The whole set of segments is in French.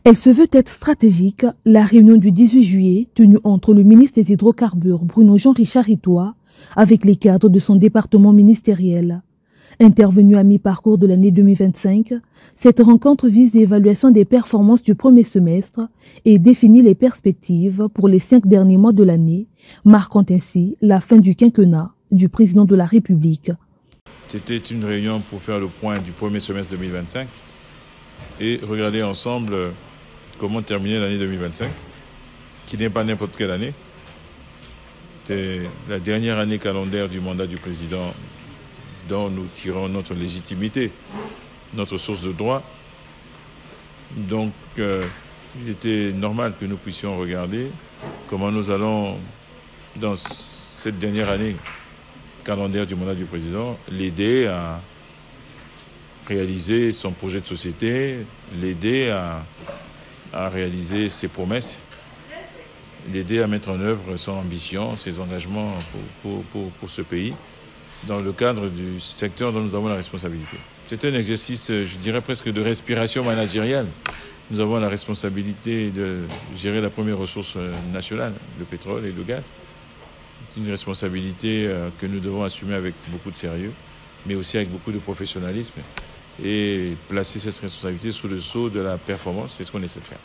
Elle se veut être stratégique. La réunion du 18 juillet, tenue entre le ministre des Hydrocarbures, Bruno Jean-Richard Itoie, avec les cadres de son département ministériel. Intervenue à mi-parcours de l'année 2025, cette rencontre vise l'évaluation des performances du premier semestre et définit les perspectives pour les 5 derniers mois de l'année, marquant ainsi la fin du quinquennat du président de la République. C'était une réunion pour faire le point du premier semestre 2025 et regarder ensemble comment terminer l'année 2025, qui n'est pas n'importe quelle année. C'est la dernière année calendaire du mandat du président dont nous tirons notre légitimité, notre source de droit. Donc, il était normal que nous puissions regarder comment nous allons, dans cette dernière année calendaire du mandat du président, l'aider à réaliser son projet de société, l'aider à réaliser ses promesses, l'aider à mettre en œuvre son ambition, ses engagements pour ce pays, dans le cadre du secteur dont nous avons la responsabilité. C'est un exercice, je dirais presque de respiration managériale. Nous avons la responsabilité de gérer la première ressource nationale, le pétrole et le gaz. C'est une responsabilité que nous devons assumer avec beaucoup de sérieux, mais aussi avec beaucoup de professionnalisme, et placer cette responsabilité sous le sceau de la performance, c'est ce qu'on essaie de faire.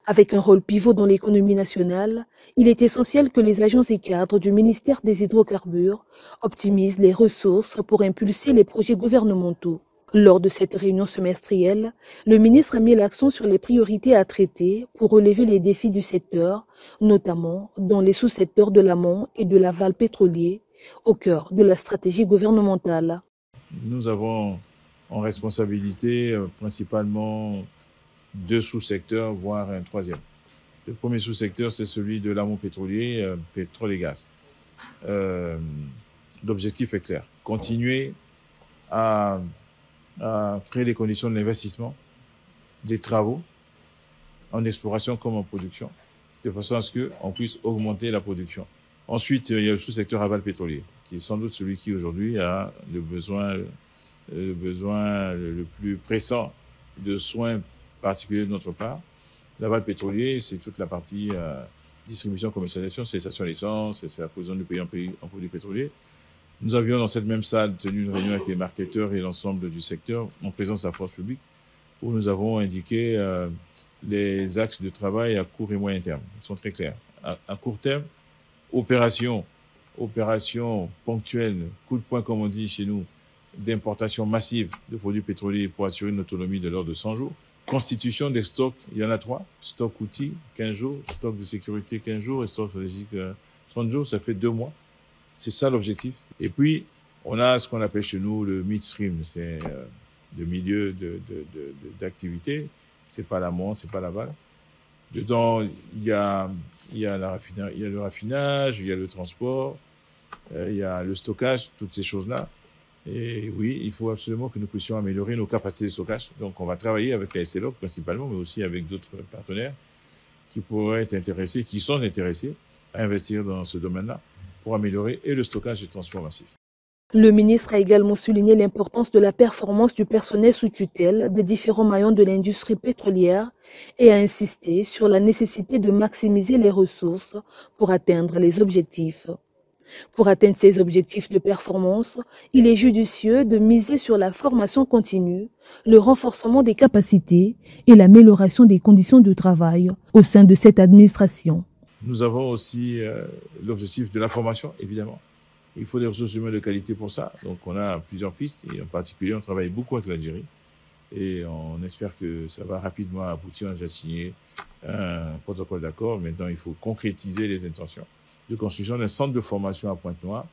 Avec un rôle pivot dans l'économie nationale, il est essentiel que les agences et cadres du ministère des Hydrocarbures optimisent les ressources pour impulser les projets gouvernementaux. Lors de cette réunion semestrielle, le ministre a mis l'accent sur les priorités à traiter pour relever les défis du secteur, notamment dans les sous-secteurs de l'amont et de l'aval pétrolier, au cœur de la stratégie gouvernementale. Nous avons en responsabilité principalement 2 sous-secteurs, voire un 3e. Le premier sous-secteur, c'est celui de l'amont pétrolier, pétrole et gaz. L'objectif est clair. Continuer à créer les conditions de l'investissement, des travaux, en exploration comme en production, de façon à ce qu'on puisse augmenter la production. Ensuite, il y a le sous-secteur aval pétrolier, qui est sans doute celui qui aujourd'hui a le besoin le plus pressant de soins particuliers de notre part. L'aval pétrolier, c'est toute la partie distribution, commercialisation, c'est les stations d'essence, c'est la provision du pays en produits pétroliers. Nous avions dans cette même salle tenu une réunion avec les marketeurs et l'ensemble du secteur en présence de la force publique, où nous avons indiqué les axes de travail à court et moyen terme. Ils sont très clairs. À court terme, opération ponctuelle, coup de poing comme on dit chez nous, d'importation massive de produits pétroliers pour assurer une autonomie de l'ordre de 100 jours. Constitution des stocks, il y en a 3. Stock outils, 15 jours. Stock de sécurité, 15 jours. Et stock stratégique, 30 jours. Ça fait 2 mois. C'est ça l'objectif. Et puis, on a ce qu'on appelle chez nous le midstream. C'est le milieu d'activité. C'est pas l'amont, c'est pas l'aval. Dedans, il y a le raffinage, il y a le transport, il y a le stockage, toutes ces choses-là. Et oui, il faut absolument que nous puissions améliorer nos capacités de stockage. Donc, on va travailler avec la SLO principalement, mais aussi avec d'autres partenaires qui pourraient être intéressés, qui sont intéressés à investir dans ce domaine-là pour améliorer et le stockage et le transport massif. Le ministre a également souligné l'importance de la performance du personnel sous tutelle des différents maillons de l'industrie pétrolière et a insisté sur la nécessité de maximiser les ressources pour atteindre les objectifs. Pour atteindre ces objectifs de performance, il est judicieux de miser sur la formation continue, le renforcement des capacités et l'amélioration des conditions de travail au sein de cette administration. Nous avons aussi l'objectif de la formation, évidemment. Il faut des ressources humaines de qualité pour ça. Donc, on a plusieurs pistes et en particulier, on travaille beaucoup avec l'Algérie et on espère que ça va rapidement aboutir. On a déjà signé un protocole d'accord. Maintenant, il faut concrétiser les intentions de construction d'un centre de formation à Pointe-Noire,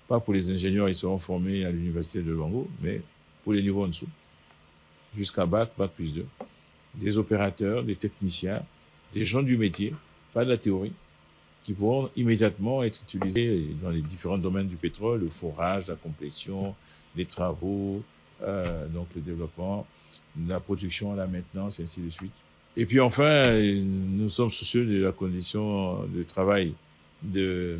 pas pour les ingénieurs, ils seront formés à l'université de Luango, mais pour les niveaux en dessous, jusqu'à Bac plus 2. Des opérateurs, des techniciens, des gens du métier, pas de la théorie, qui pourront immédiatement être utilisés dans les différents domaines du pétrole, le forage, la complétion, les travaux, donc le développement, la production, la maintenance, et ainsi de suite. Et puis enfin, nous sommes soucieux de la condition de travail de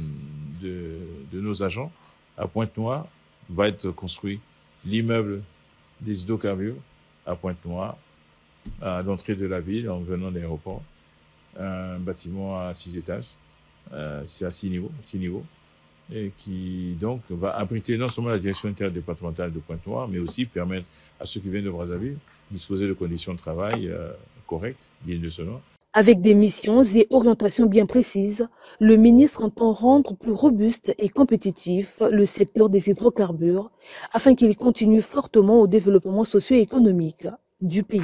nos agents. À Pointe-Noire va être construit l'immeuble des hydrocarbures à Pointe-Noire, à l'entrée de la ville en venant de l'aéroport. Un bâtiment à 6 étages, c'est à 6 niveaux, et qui donc va abriter non seulement la direction interdépartementale de Pointe-Noire, mais aussi permettre à ceux qui viennent de Brazzaville de disposer de conditions de travail correctes, dignes de ce nom. Avec des missions et orientations bien précises, le ministre entend rendre plus robuste et compétitif le secteur des hydrocarbures afin qu'il continue fortement au développement socio-économique du pays.